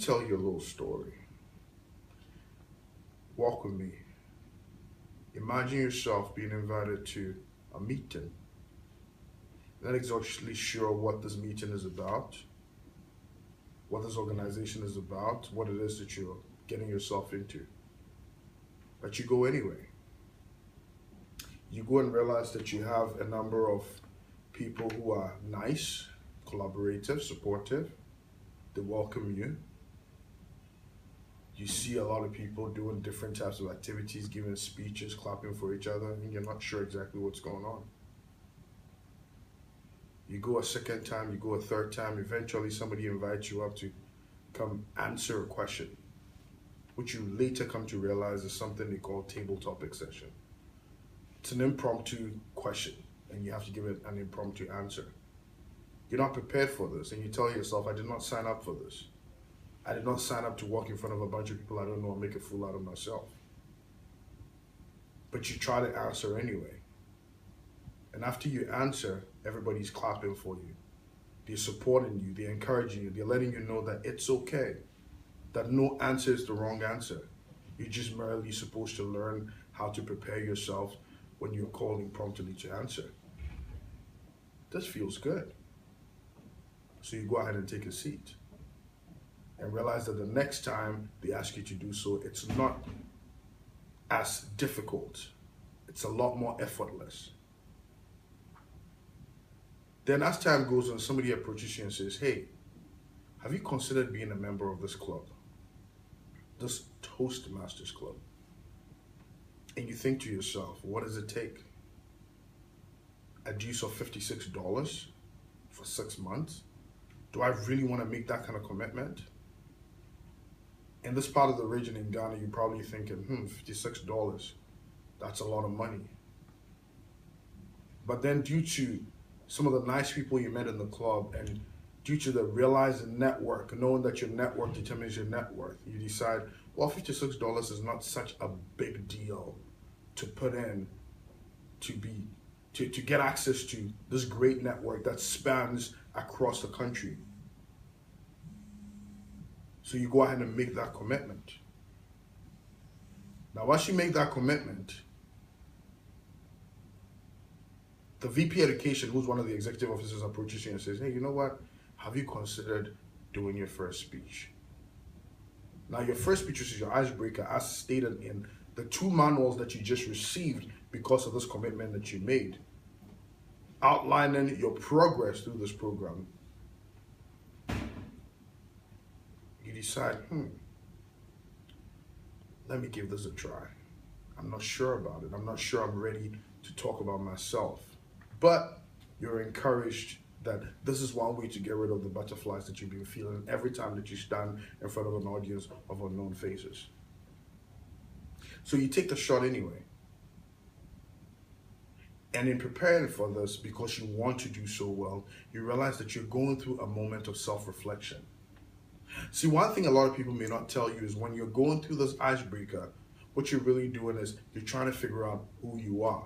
tell you a little story. Walk with me. Imagine yourself being invited to a meeting. Not exactly sure what this meeting is about, what this organization is about, what it is that you're getting yourself into. But you go anyway. You go and realize that you have a number of people who are nice, collaborative, supportive. They welcome you. You see a lot of people doing different types of activities, giving speeches, clapping for each other, and you're not sure exactly what's going on. You go a second time, you go a third time, eventually somebody invites you up to come answer a question, which you later come to realize is something they call table topic session. It's an impromptu question, and you have to give it an impromptu answer. You're not prepared for this, and you tell yourself, I did not sign up for this. I did not sign up to walk in front of a bunch of people I don't know and make a fool out of myself. But you try to answer anyway. And after you answer, everybody's clapping for you. They're supporting you, they're encouraging you, they're letting you know that it's okay, that no answer is the wrong answer. You're just merely supposed to learn how to prepare yourself when you're called impromptu to answer. This feels good. So you go ahead and take a seat and realize that the next time they ask you to do so, it's not as difficult. It's a lot more effortless. Then as time goes on, somebody approaches you and says, hey, have you considered being a member of this club? This Toastmasters club? And you think to yourself, what does it take? A deuce of $56 for 6 months? Do I really want to make that kind of commitment? In this part of the region in Ghana, you're probably thinking, $56, that's a lot of money. But then due to some of the nice people you met in the club and due to the realizing network, knowing that your network determines your net worth, you decide, well, $56 is not such a big deal to put in to get access to this great network that spans across the country. So you go ahead and make that commitment. Now, once you make that commitment, the VP Education, who's one of the executive officers, approaches you and says, hey, you know what? Have you considered doing your first speech? Now, your first speech, which is your icebreaker, as stated in the 2 manuals that you just received because of this commitment that you made, outlining your progress through this program, you decide, let me give this a try. I'm not sure about it. I'm not sure I'm ready to talk about myself. But you're encouraged that this is one way to get rid of the butterflies that you've been feeling every time that you stand in front of an audience of unknown faces. So you take the shot anyway. And in preparing for this, because you want to do so well, you realize that you're going through a moment of self-reflection. See, one thing a lot of people may not tell you is when you're going through this icebreaker, what you're really doing is you're trying to figure out who you are.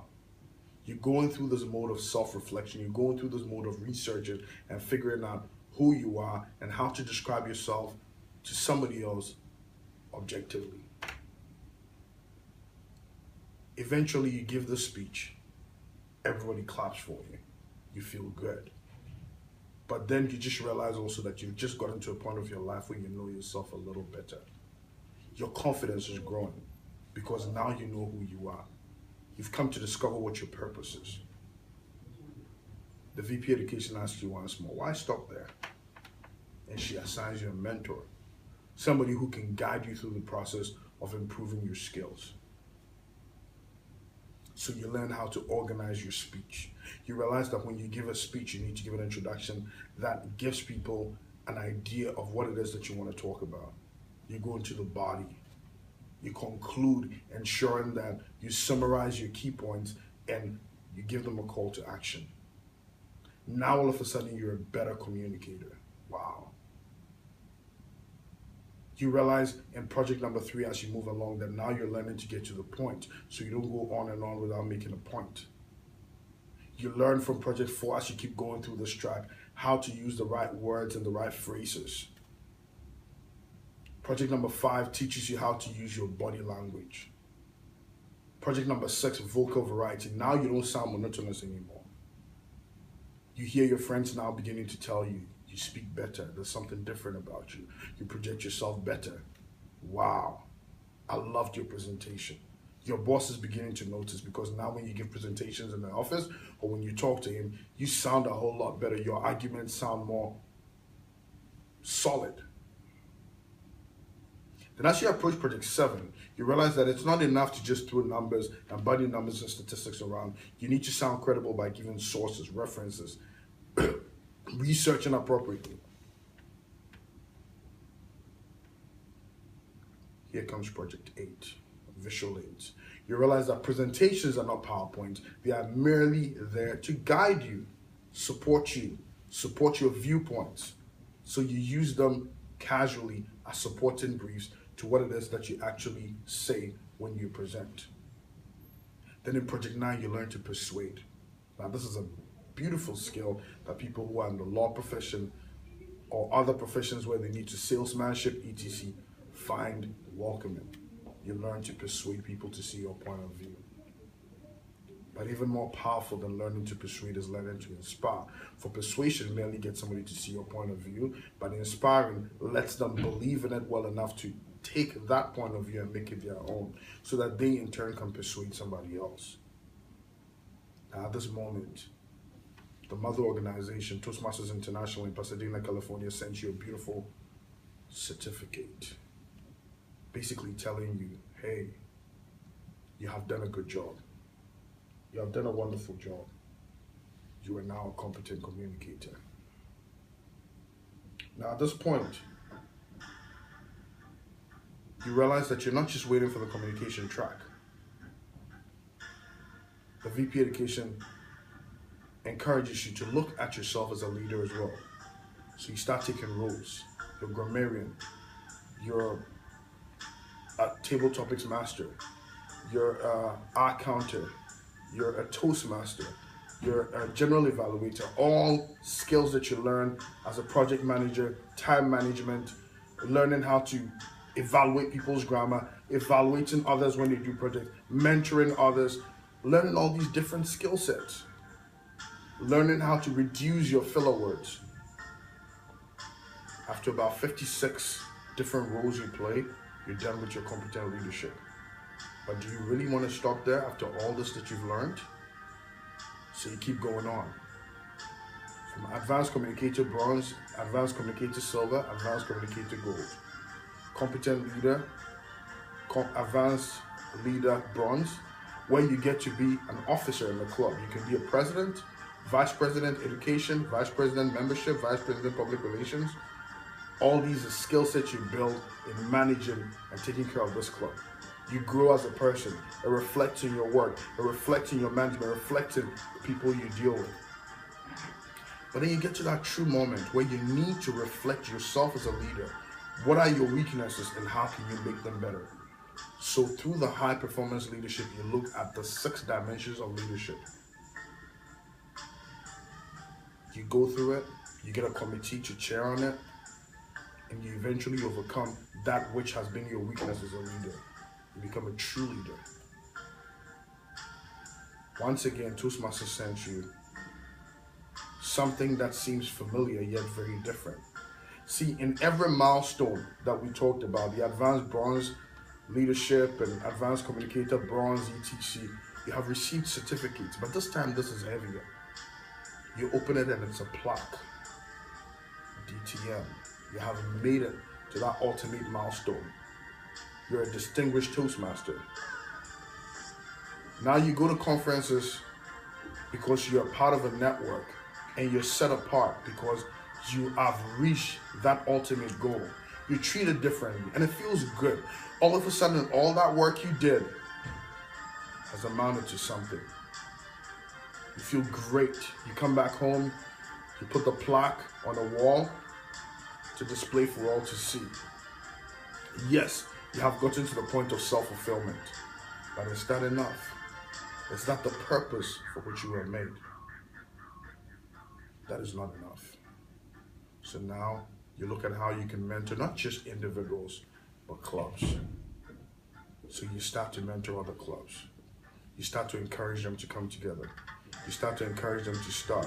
You're going through this mode of self-reflection. You're going through this mode of researching and figuring out who you are and how to describe yourself to somebody else objectively. Eventually, you give the speech. Everybody claps for you. You feel good. But then you just realize also that you've just gotten to a point of your life where you know yourself a little better. Your confidence is growing because now you know who you are. You've come to discover what your purpose is. The VP Education asks you once more, why stop there? And she assigns you a mentor, somebody who can guide you through the process of improving your skills. So you learn how to organize your speech. You realize that when you give a speech, you need to give an introduction that gives people an idea of what it is that you want to talk about. You go into the body. You conclude, ensuring that you summarize your key points and you give them a call to action. Now all of a sudden you're a better communicator. Wow. You realize in project number 3 as you move along that now you're learning to get to the point, so you don't go on and on without making a point. You learn from project 4 as you keep going through this track how to use the right words and the right phrases. Project number 5 teaches you how to use your body language. Project number 6, vocal variety. Now you don't sound monotonous anymore. You hear your friends now beginning to tell you, you speak better. There's something different about you. You project yourself better. Wow, I loved your presentation. Your boss is beginning to notice, because now when you give presentations in the office or when you talk to him, you sound a whole lot better. Your arguments sound more solid. Then as you approach project 7, you realize that it's not enough to just throw numbers and body numbers and statistics around. You need to sound credible by giving sources, references, researching appropriately. Here comes project 8, visual aids. You realize that presentations are not PowerPoint. They are merely there to guide you, support your viewpoints. So you use them casually as supporting briefs to what it is that you actually say when you present. Then in project 9, you learn to persuade. Now this is a beautiful skill that people who are in the law profession or other professions where they need to salesmanship, etc., find welcoming. You learn to persuade people to see your point of view. But even more powerful than learning to persuade is learning to inspire. For persuasion merely gets somebody to see your point of view, but inspiring lets them believe in it well enough to take that point of view and make it their own, so that they in turn can persuade somebody else. Now at this moment, the mother organization, Toastmasters International in Pasadena, California, sent you a beautiful certificate, basically telling you, hey, you have done a good job. You have done a wonderful job. You are now a competent communicator. Now at this point, you realize that you're not just waiting for the communication track. The VP Education encourages you to look at yourself as a leader as well. So you start taking roles. You're a grammarian. You're a table topics master. You're an art counter. You're a Toastmaster. You're a general evaluator. All skills that you learn as a project manager, time management, learning how to evaluate people's grammar, evaluating others when they do projects, mentoring others, learning all these different skill sets, learning how to reduce your filler words. After about 56 different roles you play, you're done with your competent leadership. But do you really want to stop there after all this that you've learned? So you keep going on. From advanced communicator bronze, advanced communicator silver, advanced communicator gold. Competent leader, advanced leader bronze, where you get to be an officer in the club. You can be a president, vice president education, vice president membership, vice president public relations. All these are skill sets you build in managing and taking care of this club. You grow as a person. It reflects in your work. It reflects in your management. It reflects in the people you deal with. But then you get to that true moment where you need to reflect yourself as a leader. What are your weaknesses and how can you make them better? So through the high performance leadership, you look at the 6 dimensions of leadership. You go through it, you get a committee to chair on it, and you eventually overcome that which has been your weakness as a leader. You become a true leader. Once again, Toastmasters sent you something that seems familiar yet very different. See, in every milestone that we talked about, the advanced bronze leadership and advanced communicator bronze, etc., you have received certificates, but this time this is heavier. You open it and it's a plaque, DTM. You have made it to that ultimate milestone. You're a distinguished Toastmaster. Now you go to conferences because you're part of a network and you're set apart because you have reached that ultimate goal. You treat it differently and it feels good. All of a sudden, all that work you did has amounted to something. You feel great. You come back home, you put the plaque on the wall to display for all to see. Yes, you have gotten to the point of self-fulfillment, but is that enough? Is that the purpose for which you were made? That is not enough. So now you look at how you can mentor not just individuals, but clubs. So you start to mentor other clubs. You start to encourage them to come together. You start to encourage them to start.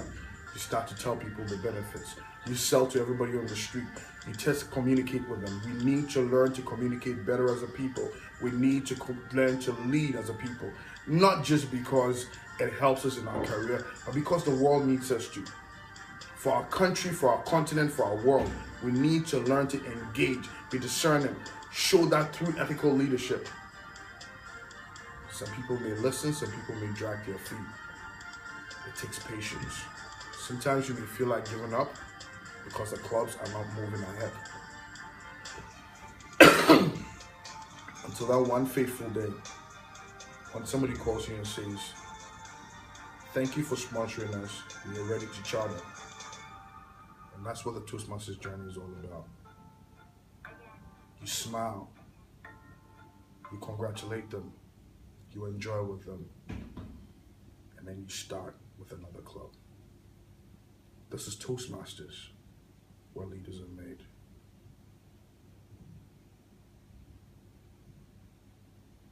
You start to tell people the benefits. You sell to everybody on the street. You test, communicate with them. We need to learn to communicate better as a people. We need to learn to lead as a people. Not just because it helps us in our career, but because the world needs us to. For our country, for our continent, for our world, we need to learn to engage, be discerning, show that through ethical leadership. Some people may listen, some people may drag their feet. It takes patience. Sometimes you may feel like giving up because the clubs are not moving ahead. Until that one fateful day, when somebody calls you and says, thank you for sponsoring us, we are ready to charter. And that's what the Toastmasters journey is all about. You smile, you congratulate them, you enjoy with them, and then you start with another club. This is Toastmasters, where leaders are made.